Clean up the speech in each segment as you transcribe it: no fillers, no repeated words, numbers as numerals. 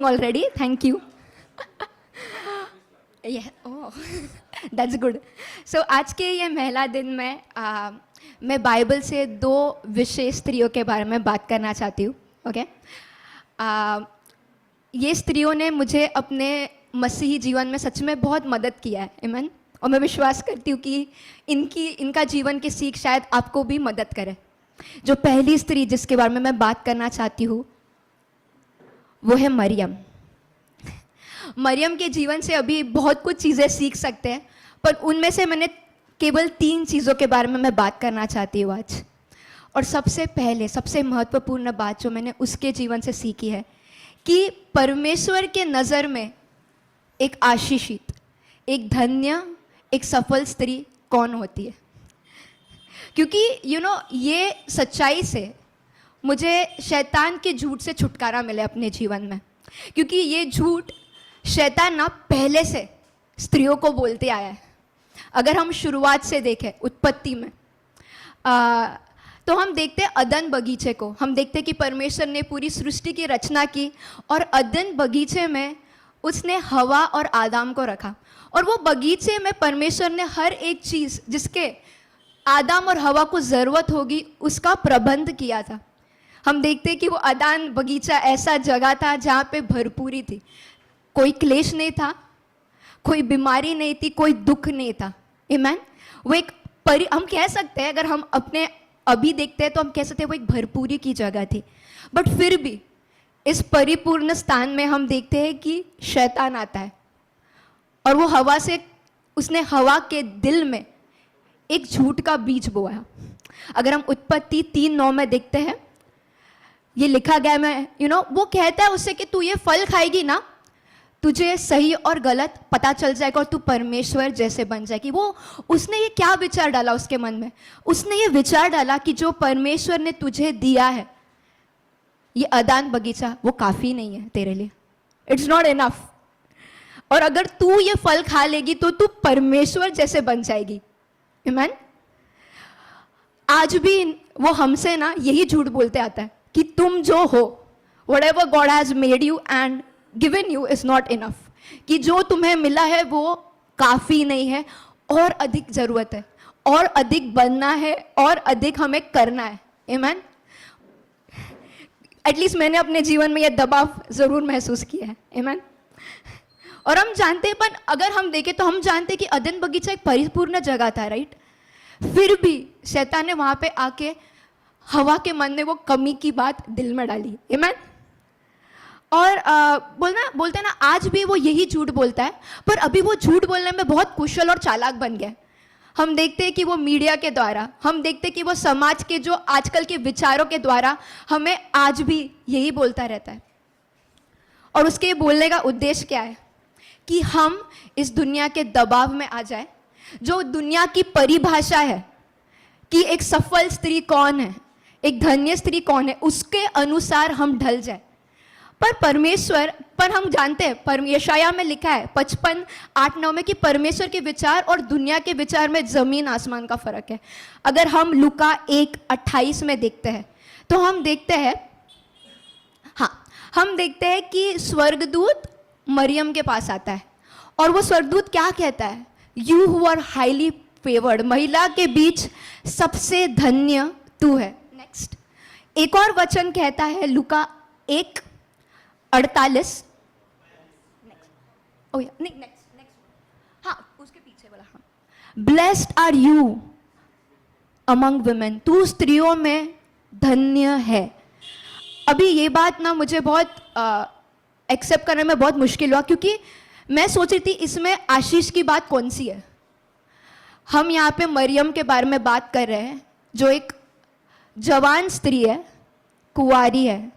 already. Thank you. Yeah. Oh, that's good. So आज के ये महिला दिन में मैं बाइबल से दो विशेष स्त्रियों के बारे में बात करना चाहती हूँ. ओके. ये स्त्रियों ने मुझे अपने मसीही जीवन में सच में बहुत मदद किया है. आमीन. और मैं विश्वास करती हूँ कि इनका जीवन की सीख शायद आपको भी मदद करे. जो पहली स्त्री जिसके बारे में मैं बात करना चाहती हूँ वो है मरियम. मरियम के जीवन से अभी बहुत कुछ चीज़ें सीख सकते हैं, पर उनमें से मैंने केवल 3 चीज़ों के बारे में मैं बात करना चाहती हूँ आज. और सबसे पहले सबसे महत्वपूर्ण बात जो मैंने उसके जीवन से सीखी है कि परमेश्वर के नज़र में एक आशीषित, एक धन्य, एक सफल स्त्री कौन होती है. क्योंकि ये सच्चाई से मुझे शैतान के झूठ से छुटकारा मिले अपने जीवन में. क्योंकि ये झूठ शैतान ना पहले से स्त्रियों को बोलते आया है. अगर हम शुरुआत से देखें उत्पत्ति में तो हम देखते हैं अदन बगीचे को. हम देखते हैं कि परमेश्वर ने पूरी सृष्टि की रचना की और अदन बगीचे में उसने हवा और आदम को रखा. और वो बगीचे में परमेश्वर ने हर एक चीज़ जिसके आदम और हवा को ज़रूरत होगी उसका प्रबंध किया था. हम देखते हैं कि वो अदन बगीचा ऐसा जगह था जहाँ पे भरपूरी थी. कोई क्लेश नहीं था, कोई बीमारी नहीं थी, कोई दुख नहीं था. आमीन. वो एक हम कह सकते हैं, अगर हम अपने अभी देखते हैं तो हम कह सकते हैं वो एक भरपूरी की जगह थी. बट फिर भी इस परिपूर्ण स्थान में हम देखते हैं कि शैतान आता है और वो हवा से उसने हवा के दिल में एक झूठ का बीज बोया. अगर हम उत्पत्ति 3:9 में देखते हैं, ये लिखा गया है वो कहता है उससे कि तू ये फल खाएगी ना, तुझे सही और गलत पता चल जाएगा और तू परमेश्वर जैसे बन जाएगी. उसने ये क्या विचार डाला उसके मन में? उसने ये विचार डाला कि जो परमेश्वर ने तुझे दिया है, ये अदन बगीचा, वो काफ़ी नहीं है तेरे लिए. It's not enough. और अगर तू ये फल खा लेगी तो तू परमेश्वर जैसे बन जाएगी. आमीन. आज भी वो हमसे ना यही झूठ बोलते आता है कि तुम जो हो, whatever God has made you and given you is not enough. कि जो तुम्हें मिला है वो काफ़ी नहीं है, और अधिक ज़रूरत है, और अधिक बनना है, और अधिक हमें करना है. आमीन. एटलीस्ट मैंने अपने जीवन में ये दबाव ज़रूर महसूस किया है. आमीन. और हम जानते हैं, पर अगर हम देखें तो हम जानते हैं कि अदन बगीचा एक परिपूर्ण जगह था, राइट. फिर भी शैतान ने वहाँ पे आके हवा के मन में वो कमी की बात दिल में डाली. आमीन. और बोलते ना आज भी वो यही झूठ बोलता है, पर अभी वो झूठ बोलने में बहुत कुशल और चालाक बन गया. हम देखते हैं कि वो मीडिया के द्वारा, हम देखते हैं कि वो समाज के जो आजकल के विचारों के द्वारा हमें आज भी यही बोलता रहता है. और उसके बोलने का उद्देश्य क्या है? कि हम इस दुनिया के दबाव में आ जाए. जो दुनिया की परिभाषा है कि एक सफल स्त्री कौन है, एक धन्य स्त्री कौन है, उसके अनुसार हम ढल जाए. पर हम जानते हैं, यशाया में लिखा है 55:8-9 में कि परमेश्वर के विचार और दुनिया के विचार में ज़मीन आसमान का फ़र्क है. अगर हम लूका 1:28 में देखते हैं तो हम देखते हैं कि स्वर्गदूत मरियम के पास आता है और वो स्वर्गदूत क्या कहता है? You who are highly favoured, महिला के बीच सबसे धन्य तू है. नेक्स्ट एक और वचन कहता है लूका 1:48. उसके पीछे वाला. Blessed are you among women, तू स्त्रियों में धन्य है. अभी ये बात ना मुझे बहुत एक्सेप्ट करने में बहुत मुश्किल हुआ, क्योंकि मैं सोच रही थी इसमें आशीष की बात कौन सी है. हम यहाँ पे मरियम के बारे में बात कर रहे हैं जो एक जवान स्त्री है, कुंवारी है,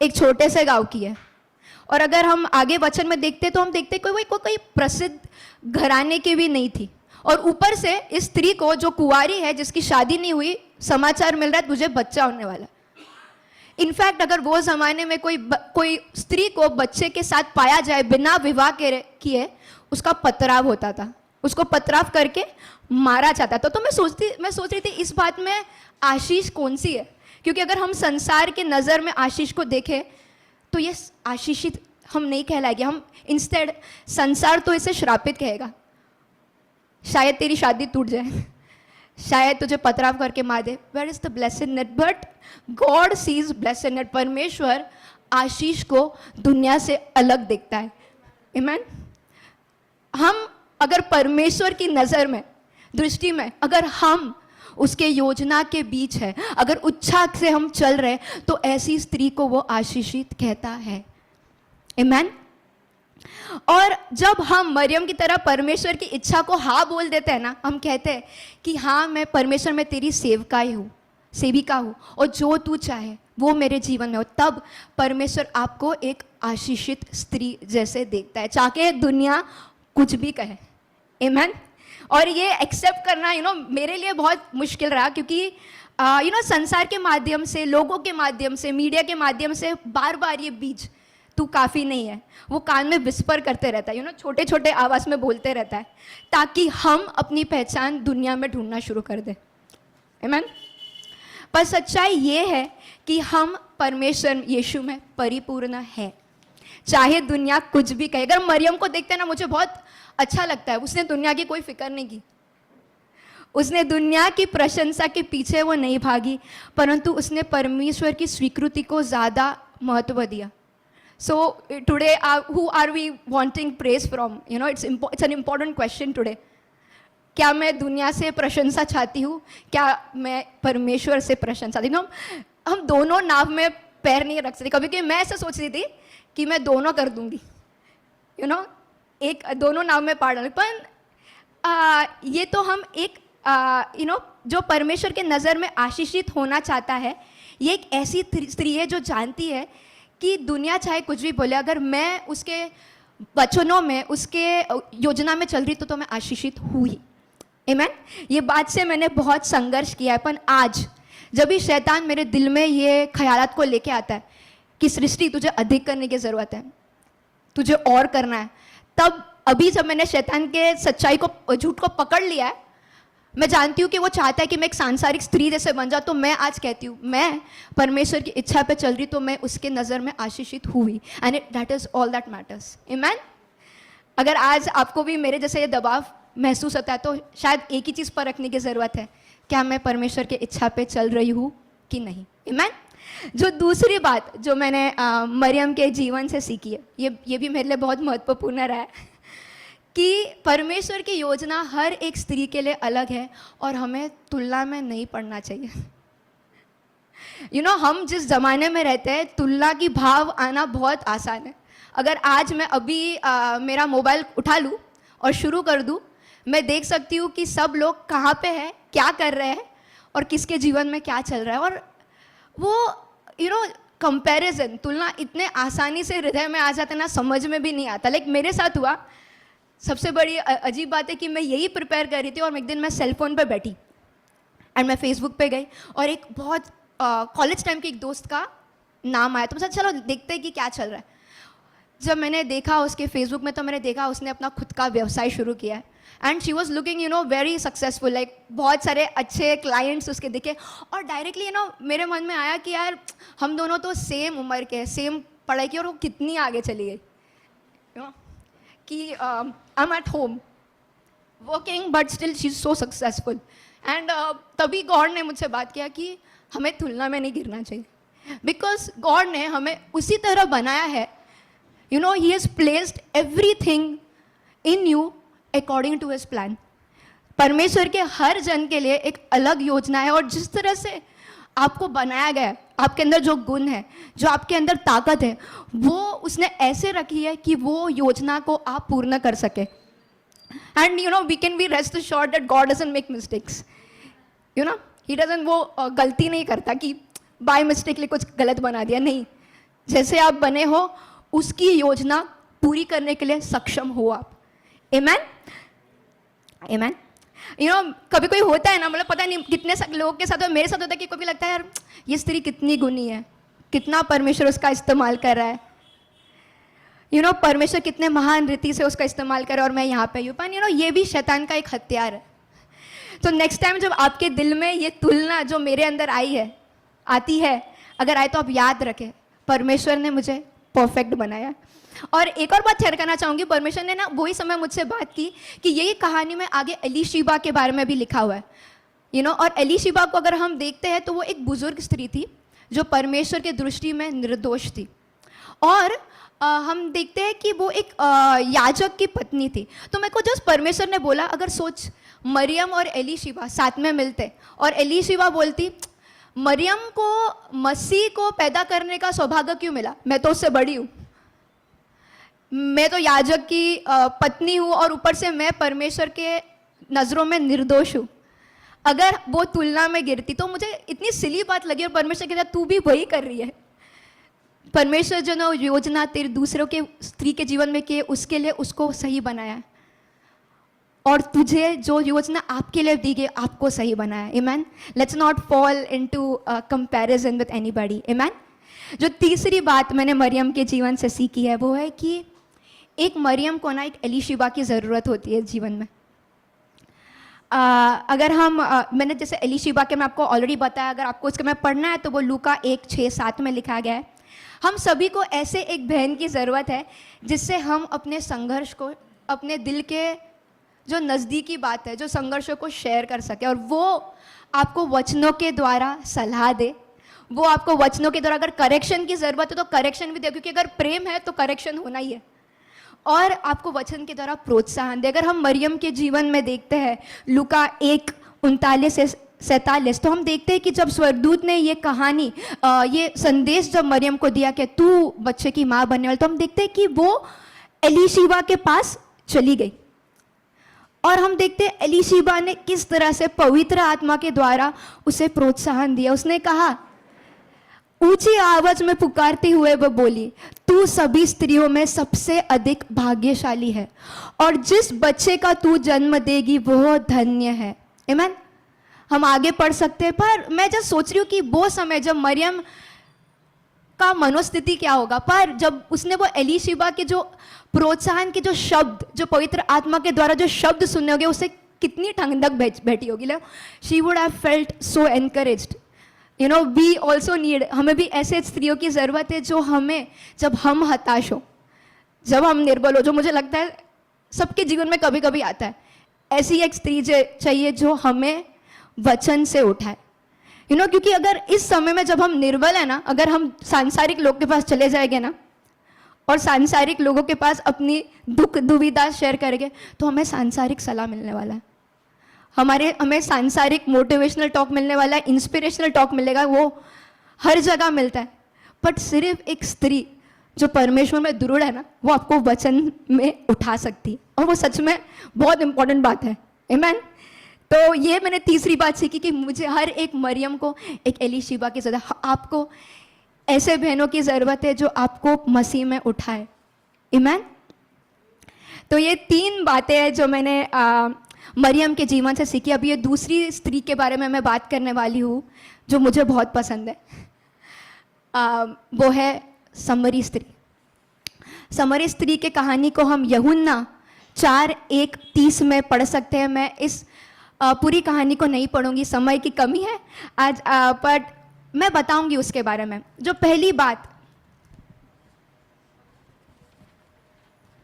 एक छोटे से गांव की है. और अगर हम आगे वचन में देखते तो हम देखते कोई प्रसिद्ध घराने की भी नहीं थी. और ऊपर से इस स्त्री को जो कुंवारी है, जिसकी शादी नहीं हुई, समाचार मिल रहा है तुझे बच्चा होने वाला. इनफैक्ट अगर वो ज़माने में कोई स्त्री को बच्चे के साथ पाया जाए बिना विवाह किए, उसका पथराव होता था, उसको पथराव करके मारा जाता था. तो मैं सोच रही थी इस बात में आशीष कौन सी है. क्योंकि अगर हम संसार के नज़र में आशीष को देखें तो ये आशीषित हम नहीं कहलाएंगे, हम इंस्टेड संसार तो इसे श्रापित कहेगा। शायद तेरी शादी टूट जाए, शायद तुझे पथराव करके मार दे। Where is the blessedness? But God sees blessedness. परमेश्वर आशीष को दुनिया से अलग देखता है। आमीन। हम अगर परमेश्वर की नज़र में, दृष्टि में, अगर हम उसके योजना के बीच है, अगर उत्साह से हम चल रहे, तो ऐसी स्त्री को वो आशीषित कहता है। आमीन। और जब हम मरियम की तरह परमेश्वर की इच्छा को हाँ बोल देते हैं ना, हम कहते हैं कि हाँ मैं परमेश्वर में तेरी सेविका हूँ और जो तू चाहे वो मेरे जीवन में हो, तब परमेश्वर आपको एक आशीषित स्त्री जैसे देखता है, चाहे दुनिया कुछ भी कहे। आमीन। और ये एक्सेप्ट करना मेरे लिए बहुत मुश्किल रहा, क्योंकि संसार के माध्यम से, लोगों के माध्यम से, मीडिया के माध्यम से बार बार ये बीज तू काफ़ी नहीं है वो कान में विस्पर करते रहता है, छोटे छोटे आवाज़ में बोलते रहता है, ताकि हम अपनी पहचान दुनिया में ढूंढना शुरू कर दें। आमीन। पर सच्चाई ये है कि हम परमेश्वर यीशु में परिपूर्ण है, चाहे दुनिया कुछ भी कहे। अगर मरियम को देखते हैं ना, मुझे बहुत अच्छा लगता है, उसने दुनिया की कोई फिक्र नहीं की, उसने दुनिया की प्रशंसा के पीछे वो नहीं भागी, परंतु उसने परमेश्वर की स्वीकृति को ज़्यादा महत्व दिया। So today, who are we wanting praise from? It's an important question today. क्या मैं दुनिया से प्रशंसा चाहती हूँ, क्या मैं परमेश्वर से प्रशंसा चाहती हूँ? हम दोनों नाव में पैर नहीं रख सकते। कभी कभी मैं ऐसा सोच रही थी कि मैं दोनों कर दूंगी, एक दोनों नाव में पार डालूंगी। पर ये तो हम एक जो परमेश्वर के नज़र में आशीषित होना चाहता है, ये एक ऐसी स्त्री है जो जानती है कि दुनिया चाहे कुछ भी बोले, अगर मैं उसके वचनों में, उसके योजना में चल रही तो मैं आशीषित हुई। आमीन। ये बात से मैंने बहुत संघर्ष किया है, पर आज जब भी शैतान मेरे दिल में ये ख्यालात को लेके आता है कि सृष्टि तुझे अधिक करने की ज़रूरत है, तुझे और करना है, तब अभी जब मैंने शैतान के सच्चाई को, झूठ को पकड़ लिया है, मैं जानती हूँ कि वो चाहता है कि मैं एक सांसारिक स्त्री जैसे बन जाऊँ। तो मैं आज कहती हूँ, मैं परमेश्वर की इच्छा पे चल रही तो मैं उसके नज़र में आशीषित हुई, and that is all that matters. आमीन। अगर आज आपको भी मेरे जैसे ये दबाव महसूस होता है, तो शायद एक ही चीज़ पर रखने की ज़रूरत है, क्या मैं परमेश्वर की इच्छा पे चल रही हूँ कि नहीं। आमीन। जो दूसरी बात जो मैंने मरियम के जीवन से सीखी है, ये भी मेरे लिए बहुत महत्वपूर्ण रहा है कि परमेश्वर की योजना हर एक स्त्री के लिए अलग है और हमें तुलना में नहीं पड़ना चाहिए। हम जिस ज़माने में रहते हैं, तुलना की भाव आना बहुत आसान है। अगर आज मैं अभी मेरा मोबाइल उठा लूँ और शुरू कर दूँ, मैं देख सकती हूँ कि सब लोग कहाँ पे हैं, क्या कर रहे हैं और किसके जीवन में क्या चल रहा है। और वो कंपैरिजन, तुलना इतने आसानी से हृदय में आ जाता है ना, समझ में भी नहीं आता। लाइक मेरे साथ हुआ, सबसे बड़ी अजीब बात है कि मैं यही प्रिपेयर कर रही थी और एक दिन मैं सेलफोन पे बैठी एंड मैं फेसबुक पे गई और एक बहुत कॉलेज टाइम के एक दोस्त का नाम आया, तो मुझे चलो देखते हैं कि क्या चल रहा है। जब मैंने देखा उसके फेसबुक में, तो मैंने देखा उसने अपना खुद का व्यवसाय शुरू किया है, and she was looking very successful, like बहुत सारे अच्छे क्लाइंट्स उसके दिखे। और डायरेक्टली मेरे मन में आया कि यार हम दोनों तो सेम उम्र के, सेम पढ़ाई की, और वो कितनी आगे चली गई। कि I am at home working but still she is so successful. And तभी गॉड ने मुझसे बात किया कि हमें तुलना में नहीं गिरना चाहिए, बिकॉज गॉड ने हमें उसी तरह बनाया है। He has placed everything in you according to his plan. परमेश्वर के हर जन के लिए एक अलग योजना है, और जिस तरह से आपको बनाया गया है, आपके अंदर जो गुण है, जो आपके अंदर ताकत है, वो उसने ऐसे रखी है कि वो योजना को आप पूर्ण कर सके। And we can be rest sure that God doesn't make mistakes. He doesn't, वो गलती नहीं करता कि बाय मिस्टेकली कुछ गलत बना दिया, नहीं। जैसे आप बने हो, उसकी योजना पूरी करने के लिए सक्षम हो आप। आमेन। आमेन। कभी कोई होता है ना, मतलब पता नहीं कितने लोगों के साथ, मेरे साथ होता है कि कभी लगता है यार ये स्त्री कितनी गुणी है, कितना परमेश्वर उसका इस्तेमाल कर रहा है, परमेश्वर कितने महान रीति से उसका इस्तेमाल कर रहा है, और मैं यहाँ पे हूँ। पर ये भी शैतान का एक हथियार है। तो नेक्स्ट टाइम जब आपके दिल में ये तुलना जो मेरे अंदर आती है, अगर आए तो आप याद रखें, परमेश्वर ने मुझे परफेक्ट बनाया। और एक और बात शेयर करना चाहूँगी, परमेश्वर ने ना वही समय मुझसे बात की कि यही कहानी में आगे एलीशिबा के बारे में भी लिखा हुआ है, और एलीशिबा को अगर हम देखते हैं तो वो एक बुजुर्ग स्त्री थी जो परमेश्वर के दृष्टि में निर्दोष थी। और हम देखते हैं कि वो एक याजक की पत्नी थी। तो मेरे को जस्ट परमेश्वर ने बोला, अगर सोच मरियम और एलीशिबा साथ में मिलते और एलीशिबा बोलती, मरियम को मसीह को पैदा करने का सौभाग्य क्यों मिला, मैं तो उससे बड़ी हूँ, मैं तो याजक की पत्नी हूँ और ऊपर से मैं परमेश्वर के नज़रों में निर्दोष हूँ, अगर वो तुलना में गिरती तो मुझे इतनी सिली बात लगी। और परमेश्वर कहता तू भी वही कर रही है। परमेश्वर जो ना योजना तेरे दूसरों के स्त्री के जीवन में किए उसके लिए उसको सही बनाया है, और तुझे जो योजना आपके लिए दी गई आपको सही बनाया। Amen. Let's not fall into comparison with anybody. Amen. जो तीसरी बात मैंने मरियम के जीवन से सीखी है वो है कि एक मरियम को ना एक एलीशिबा की ज़रूरत होती है जीवन में। अगर हम मैंने जैसे एलीशिबा के मैं आपको ऑलरेडी बताया, अगर आपको उसके में पढ़ना है तो वो लूका 1:6-7 में लिखा गया है। हम सभी को ऐसे एक बहन की ज़रूरत है जिससे हम अपने संघर्ष को, अपने दिल के जो नज़दीकी बात है, जो संघर्षों को शेयर कर सके, और वो आपको वचनों के द्वारा सलाह दे, वो आपको वचनों के द्वारा, अगर करेक्शन की ज़रूरत है तो करेक्शन भी दे, क्योंकि अगर प्रेम है तो करेक्शन होना ही है, और आपको वचन के द्वारा प्रोत्साहन दे। अगर हम मरियम के जीवन में देखते हैं लूका 1:39-47, तो हम देखते हैं कि जब स्वर्गदूत ने ये कहानी, ये संदेश जब मरियम को दिया कि तू बच्चे की माँ बनने वाली, तो हम देखते हैं कि वो एलीशिबा के पास चली गई, और हम देखते हैं एलीशिबा ने किस तरह से पवित्र आत्मा के द्वारा उसे प्रोत्साहन दिया। उसने कहा, ऊंची आवाज में पुकारते हुए वो बोली, तू सभी स्त्रियों में सबसे अधिक भाग्यशाली है, और जिस बच्चे का तू जन्म देगी वो धन्य है। आमीन। हम आगे पढ़ सकते हैं, पर मैं जब सोच रही हूँ कि वो समय जब मरियम का मनोस्थिति क्या होगा, पर जब उसने वो एलीशिबा के जो प्रोत्साहन के जो शब्द, जो पवित्र आत्मा के द्वारा जो शब्द सुनने होंगे, उसे कितनी ठंडक बैठी होगी। She would have felt so encouraged. We also need, हमें भी ऐसे स्त्रियों की ज़रूरत है जो हमें, जब हम हताश हो, जब हम निर्बल हो, जो मुझे लगता है सबके जीवन में कभी कभी आता है, ऐसी एक स्त्री चाहिए जो हमें वचन से उठाए। क्योंकि अगर इस समय में जब हम निर्बल है ना, अगर हम सांसारिक लोग के पास चले जाएंगे ना और सांसारिक लोगों के पास अपनी दुख दुविधा शेयर करेंगे, तो हमें सांसारिक सलाह मिलने वाला है, हमें सांसारिक मोटिवेशनल टॉक मिलने वाला है, इंस्पिरेशनल टॉक मिलेगा, वो हर जगह मिलता है। बट सिर्फ एक स्त्री जो परमेश्वर में दृढ़ है ना, वो आपको वचन में उठा सकती है, और वो सच में बहुत इंपॉर्टेंट बात है। आमीन। तो ये मैंने तीसरी बात सीखी कि मुझे हर एक मरियम को, एक एलीशिबा की ज़रूरत, आपको ऐसे बहनों की ज़रूरत है जो आपको मसीह में उठाए। आमीन। तो ये 3 बातें हैं जो मैंने मरियम के जीवन से सीखी। अभी ये दूसरी स्त्री के बारे में मैं बात करने वाली हूँ जो मुझे बहुत पसंद है, वो है समरी स्त्री। समरी स्त्री के कहानी को हम यूहन्ना 4:1-30 में पढ़ सकते हैं। मैं इस पूरी कहानी को नहीं पढ़ूंगी, समय की कमी है आज, बट मैं बताऊंगी उसके बारे में। जो पहली बात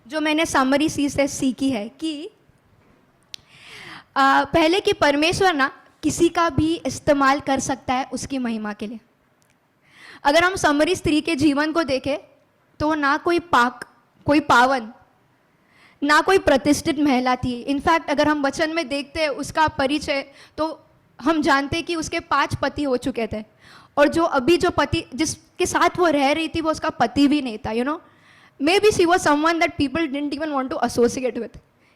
जो मैंने समरी से सीखी है कि पहले कि परमेश्वर ना किसी का भी इस्तेमाल कर सकता है उसकी महिमा के लिए। अगर हम समरी स्त्री के जीवन को देखें तो ना कोई पाक, कोई पावन, ना कोई प्रतिष्ठित महिला थी। इनफैक्ट अगर हम वचन में देखते हैं उसका परिचय, तो हम जानते हैं कि उसके 5 पति हो चुके थे, और जो अभी जो पति जिसके साथ वो रह रही थी वो उसका पति भी नहीं था। Maybe she was someone that people didn't even want to associate with.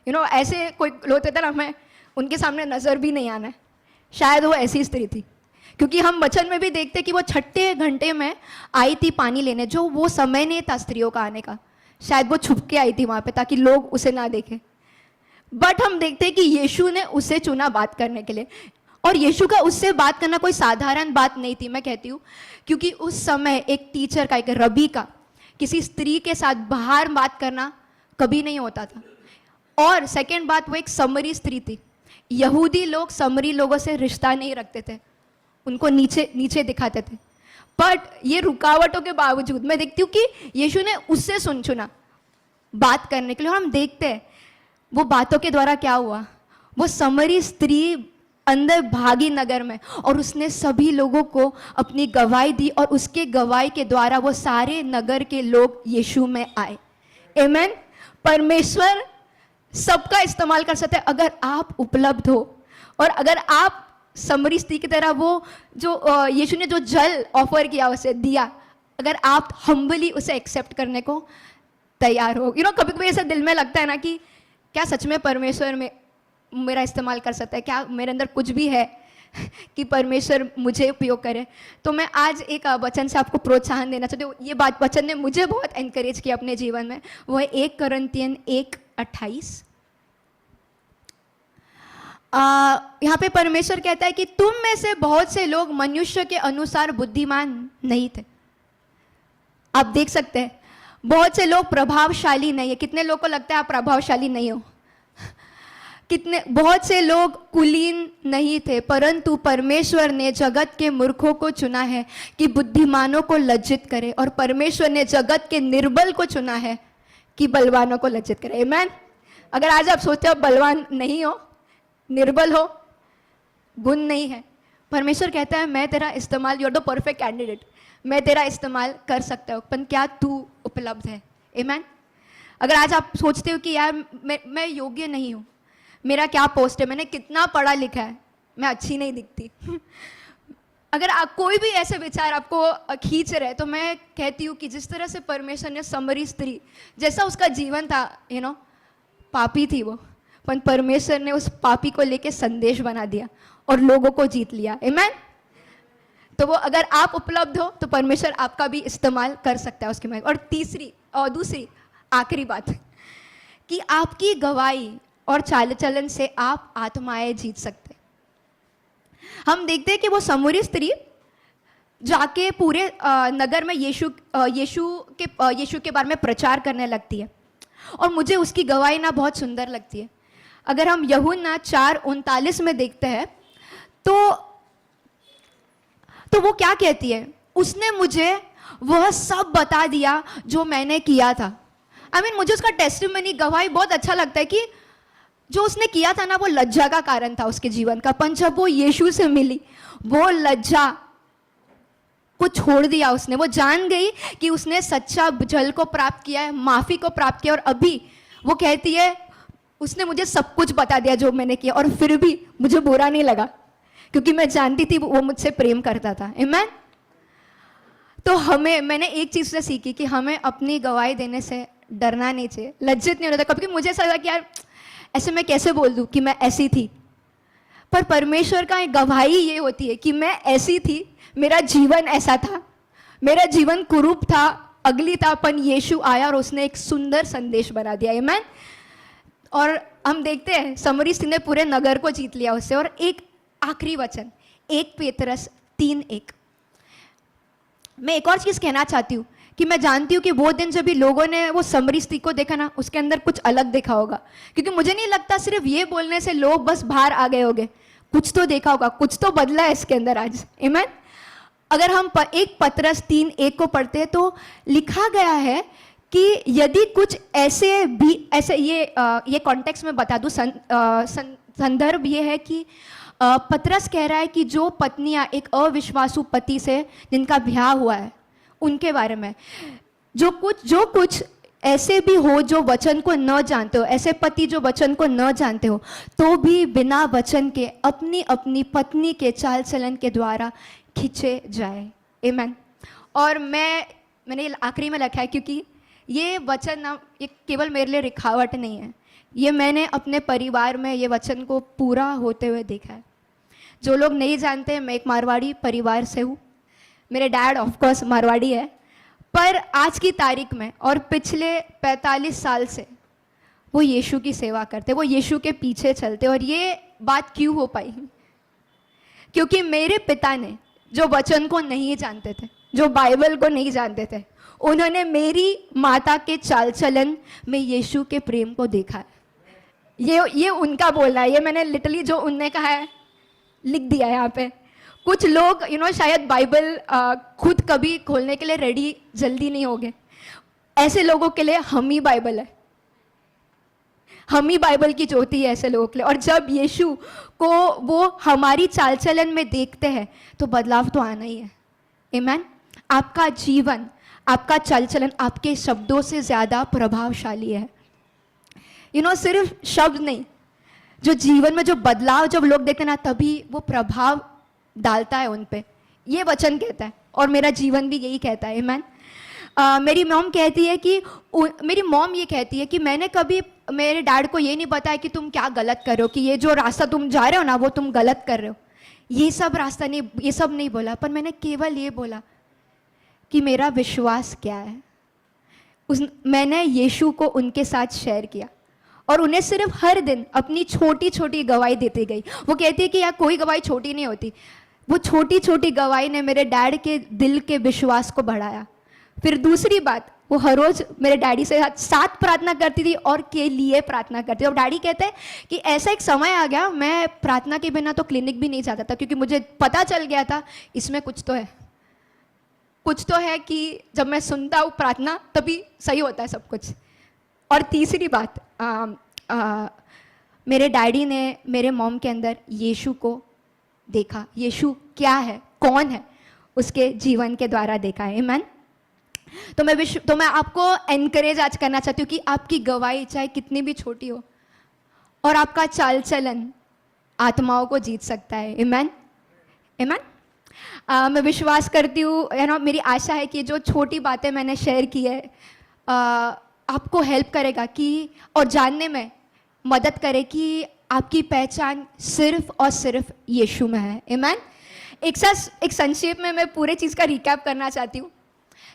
ऐसे कोई लोग होते थे ना, हमें उनके सामने नज़र भी नहीं आना है। शायद वो ऐसी स्त्री थी, क्योंकि हम वचन में भी देखते कि वो 6ठे घंटे में आई थी पानी लेने, जो वो समय नहीं था स्त्रियों का आने का। शायद वो छुप के आई थी वहाँ पे ताकि लोग उसे ना देखें। बट हम देखते हैं कि यीशु ने उसे चुना बात करने के लिए, और यीशु का उससे बात करना कोई साधारण बात नहीं थी, मैं कहती हूँ, क्योंकि उस समय एक टीचर का, एक रबी का किसी स्त्री के साथ बाहर बात करना कभी नहीं होता था। और सेकेंड बात, वो एक समरी स्त्री थी। यहूदी लोग समरी लोगों से रिश्ता नहीं रखते थे, उनको नीचे नीचे दिखाते थे। बट ये रुकावटों के बावजूद मैं देखती हूँ कि यीशु ने उससे चुना बात करने के लिए। और हम देखते हैं वो बातों के द्वारा क्या हुआ। वो समरी स्त्री अंदर भागी नगर में और उसने सभी लोगों को अपनी गवाही दी और उसके गवाही के द्वारा वो सारे नगर के लोग यीशु में आए। आमेन। परमेश्वर सबका इस्तेमाल कर सकते हैं अगर आप उपलब्ध हो और अगर आप समरी स्त्री की तरह वो जो यीशु ने जो जल ऑफर किया उसे दिया, अगर आप हम्बली उसे एक्सेप्ट करने को तैयार हो। कभी कभी ऐसा दिल में लगता है ना कि क्या सच में परमेश्वर में मेरा इस्तेमाल कर सकता है, क्या मेरे अंदर कुछ भी है कि परमेश्वर मुझे उपयोग करे। तो मैं आज एक वचन से आपको प्रोत्साहन देना चाहती हूँ। ये बात वचन ने मुझे बहुत एनकरेज किया अपने जीवन में। वो है 1 कुरिन्थियन 1:28। यहाँ पे परमेश्वर कहता है कि तुम में से बहुत से लोग मनुष्य के अनुसार बुद्धिमान नहीं थे। आप देख सकते हैं बहुत से लोग प्रभावशाली नहीं है। कितने लोग को लगता है आप प्रभावशाली नहीं हो? बहुत से लोग कुलीन नहीं थे, परंतु परमेश्वर ने जगत के मूर्खों को चुना है कि बुद्धिमानों को लज्जित करे, और परमेश्वर ने जगत के निर्बल को चुना है कि बलवानों को लज्जित करे। आमीन। अगर आज आप सोचते हो बलवान नहीं हो, निर्बल हो, गुण नहीं है, परमेश्वर कहता है मैं तेरा इस्तेमाल, you are the perfect candidate, मैं तेरा इस्तेमाल कर सकता हूँ, पर क्या तू उपलब्ध है? आमीन। अगर आज आप सोचते हो कि यार मैं योग्य नहीं हूँ, मेरा क्या पोस्ट है, मैंने कितना पढ़ा लिखा है, मैं अच्छी नहीं दिखती अगर आप कोई भी ऐसे विचार आपको खींच रहे, तो मैं कहती हूँ कि जिस तरह से परमेश्वर ने समरी स्त्री, जैसा उसका जीवन था, पापी थी वो, पर परमेश्वर ने उस पापी को लेके संदेश बना दिया और लोगों को जीत लिया। आमीन। तो वो अगर आप उपलब्ध हो तो परमेश्वर आपका भी इस्तेमाल कर सकता है उसकी मदद। और दूसरी आखिरी बात कि आपकी गवाही और चाल चलन से आप आत्माएं जीत सकते। हम देखते हैं कि वो समरी स्त्री जाके पूरे नगर में यीशु के बारे में प्रचार करने लगती है, और मुझे उसकी गवाही ना बहुत सुंदर लगती है। अगर हम यूहन्ना 4:39 में देखते हैं तो वो क्या कहती है? उसने मुझे वह सब बता दिया जो मैंने किया था। मुझे उसका टेस्टिमनी, गवाही बहुत अच्छा लगता है कि जो उसने किया था ना, वो लज्जा का कारण था उसके जीवन का। पर जब वो यीशु से मिली, वो लज्जा को छोड़ दिया उसने। वो जान गई कि उसने सच्चा जल को प्राप्त किया है, माफी को प्राप्त किया, और अभी वो कहती है उसने मुझे सब कुछ बता दिया जो मैंने किया, और फिर भी मुझे बुरा नहीं लगा क्योंकि मैं जानती थी वो मुझसे प्रेम करता था। आमीन। तो मैंने एक चीज से सीखी कि हमें अपनी गवाही देने से डरना नहीं चाहिए, लज्जित नहीं होता। कभी मुझे ऐसा लगा कि यार ऐसे मैं कैसे बोल दूं कि मैं ऐसी थी, पर परमेश्वर का एक गवाही ये होती है कि मैं ऐसी थी, मेरा जीवन ऐसा था, मेरा जीवन कुरूप था, अगली था, पर यीशु आया और उसने एक सुंदर संदेश बना दिया। आमीन। और हम देखते हैं समरी स्त्री ने पूरे नगर को जीत लिया उससे। और एक आखिरी वचन 1 पेतरस 3:1। मैं एक और चीज कहना चाहती हूँ कि मैं जानती हूँ कि वो दिन जब भी लोगों ने वो समरी स्त्री को देखा ना, उसके अंदर कुछ अलग देखा होगा, क्योंकि मुझे नहीं लगता सिर्फ ये बोलने से लोग बस बाहर आ गए होंगे, कुछ तो देखा होगा, कुछ तो बदला है इसके अंदर आज। आमीन। अगर हम 1 पतरस 3:1 को पढ़ते हैं तो लिखा गया है कि यदि कुछ ऐसे ये कॉन्टेक्स्ट में बता दूं, संदर्भ ये है कि पतरस कह रहा है कि जो पत्नियां एक अविश्वासु पति से जिनका ब्याह हुआ है उनके बारे में, जो कुछ ऐसे भी हो जो वचन को न जानते हो, ऐसे पति जो वचन को न जानते हो, तो भी बिना वचन के अपनी अपनी पत्नी के चाल चलन के द्वारा खींचे जाए। आमीन। और मैंने आखिरी में लिखा है क्योंकि ये वचन ना, ये केवल मेरे लिए लिखावट नहीं है, ये मैंने अपने परिवार में ये वचन को पूरा होते हुए देखा है। जो लोग नहीं जानते, मैं एक मारवाड़ी परिवार से हूँ, मेरे डैड ऑफकोर्स मारवाड़ी है, पर आज की तारीख में और पिछले 45 साल से वो यीशु की सेवा करते, वो यीशु के पीछे चलते। और ये बात क्यों हो पाई? क्योंकि मेरे पिता ने, जो वचन को नहीं जानते थे, जो बाइबल को नहीं जानते थे, उन्होंने मेरी माता के चाल चलन में यीशु के प्रेम को देखा है। ये उनका बोलना है, ये मैंने लिटरली जो उनने कहा है लिख दिया है यहाँ पे। कुछ लोग शायद बाइबल खुद कभी खोलने के लिए रेडी जल्दी नहीं होंगे। ऐसे लोगों के लिए हम ही बाइबल है, हम ही बाइबल की ज्योति है ऐसे लोगों के लिए। और जब यीशु को वो हमारी चाल चलन में देखते हैं तो बदलाव तो आना ही है। आमीन। आपका जीवन, आपका चाल चलन आपके शब्दों से ज़्यादा प्रभावशाली है। सिर्फ शब्द नहीं, जो जीवन में जो बदलाव जब लोग देखते हैं ना, तभी वो प्रभाव डालता है उन पे। ये वचन कहता है और मेरा जीवन भी यही कहता है। आमीन। मेरी मॉम कहती है कि मेरी मॉम ये कहती है कि मैंने कभी मेरे डैड को ये नहीं बताया कि तुम क्या गलत कर रहे हो, कि ये जो रास्ता तुम जा रहे हो ना वो तुम गलत कर रहे हो। ये सब रास्ता नहीं, ये सब नहीं बोला, पर मैंने केवल ये बोला कि मेरा विश्वास क्या है। मैंने यीशु को उनके साथ शेयर किया और उन्हें सिर्फ हर दिन अपनी छोटी छोटी गवाही देती गई। वो कहती है कि यार कोई गवाही छोटी नहीं होती। वो छोटी छोटी गवाही ने मेरे डैड के दिल के विश्वास को बढ़ाया। फिर दूसरी बात, वो हर रोज मेरे डैडी से साथ प्रार्थना करती थी और के लिए प्रार्थना करती थी। और डैडी कहते हैं कि ऐसा एक समय आ गया, मैं प्रार्थना के बिना तो क्लिनिक भी नहीं जाता था, क्योंकि मुझे पता चल गया था इसमें कुछ तो है, कुछ तो है कि जब मैं सुनता हूँ प्रार्थना तभी सही होता है सब कुछ। और तीसरी बात, मेरे डैडी ने मेरे मॉम के अंदर यीशु को देखा। यीशु क्या है, कौन है, उसके जीवन के द्वारा देखा है। आमीन। तो मैं आपको एनकरेज आज करना चाहती हूँ कि आपकी गवाही चाहे कितनी भी छोटी हो और आपका चाल चलन आत्माओं को जीत सकता है। आमीन। आमीन। मैं विश्वास करती हूँ, मेरी आशा है कि जो छोटी बातें मैंने शेयर की है आपको हेल्प करेगा कि और जानने में मदद करे कि आपकी पहचान सिर्फ और सिर्फ यीशु में है। आमीन। एक संक्षेप में मैं पूरे चीज़ का रिकैप करना चाहती हूँ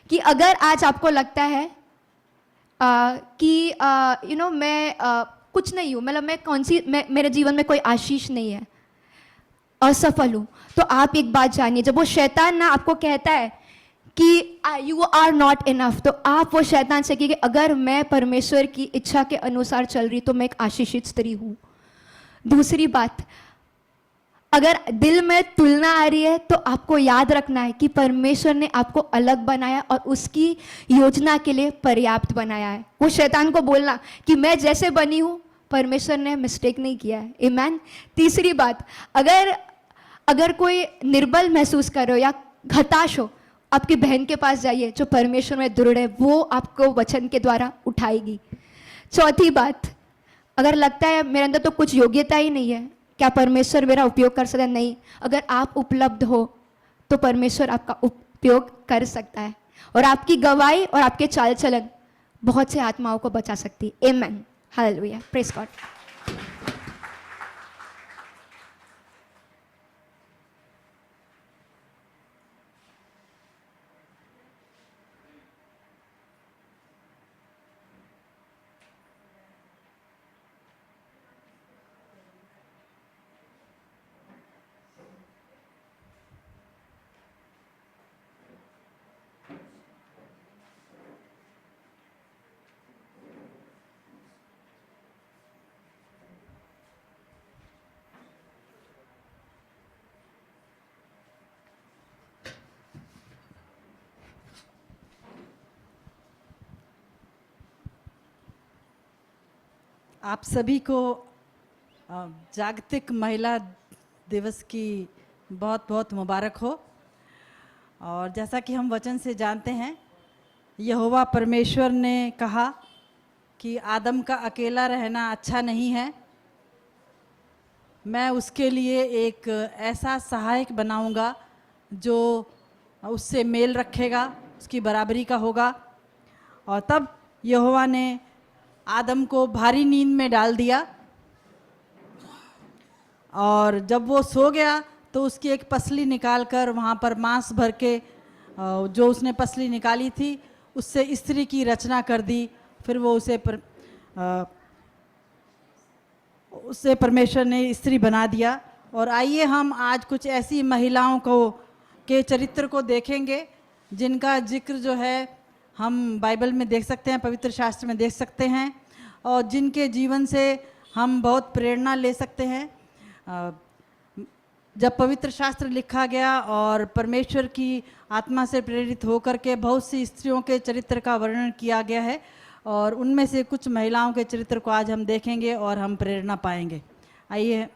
कि अगर आज आपको लगता है कि मैं कुछ नहीं हूँ, मतलब मेरे जीवन में कोई आशीष नहीं है, असफल हूँ, तो आप एक बात जानिए, जब वो शैतान ना आपको कहता है कि यू आर नॉट इनफ, तो आप वो शैतान से कि अगर मैं परमेश्वर की इच्छा के अनुसार चल रही तो मैं एक आशीषित स्त्री हूँ। दूसरी बात, अगर दिल में तुलना आ रही है तो आपको याद रखना है कि परमेश्वर ने आपको अलग बनाया और उसकी योजना के लिए पर्याप्त बनाया है। वो शैतान को बोलना कि मैं जैसे बनी हूँ परमेश्वर ने मिस्टेक नहीं किया है। आमीन। तीसरी बात, अगर कोई निर्बल महसूस कर रहे हो या हताश हो, आपकी बहन के पास जाइए जो परमेश्वर में दृढ़ है, वो आपको वचन के द्वारा उठाएगी। चौथी बात, अगर लगता है मेरे अंदर तो कुछ योग्यता ही नहीं है, क्या परमेश्वर मेरा उपयोग कर सकता है? नहीं। अगर आप उपलब्ध हो तो परमेश्वर आपका उपयोग कर सकता है और आपकी गवाही और आपके चाल चलन बहुत से आत्माओं को बचा सकती है। आमीन। हालेलुया। Praise God. आप सभी को जागतिक महिला दिवस की बहुत बहुत मुबारक हो। और जैसा कि हम वचन से जानते हैं, यहोवा परमेश्वर ने कहा कि आदम का अकेला रहना अच्छा नहीं है, मैं उसके लिए एक ऐसा सहायक बनाऊंगा जो उससे मेल रखेगा, उसकी बराबरी का होगा। और तब यहोवा ने आदम को भारी नींद में डाल दिया और जब वो सो गया तो उसकी एक पसली निकालकर वहाँ पर मांस भर के जो उसने पसली निकाली थी उससे स्त्री की रचना कर दी। फिर वो उससे परमेश्वर ने स्त्री बना दिया। और आइए हम आज कुछ ऐसी महिलाओं के चरित्र को देखेंगे जिनका जिक्र जो है हम बाइबल में देख सकते हैं, पवित्र शास्त्र में देख सकते हैं और जिनके जीवन से हम बहुत प्रेरणा ले सकते हैं। जब पवित्र शास्त्र लिखा गया और परमेश्वर की आत्मा से प्रेरित होकर के बहुत सी स्त्रियों के चरित्र का वर्णन किया गया है, और उनमें से कुछ महिलाओं के चरित्र को आज हम देखेंगे और हम प्रेरणा पाएंगे। आइए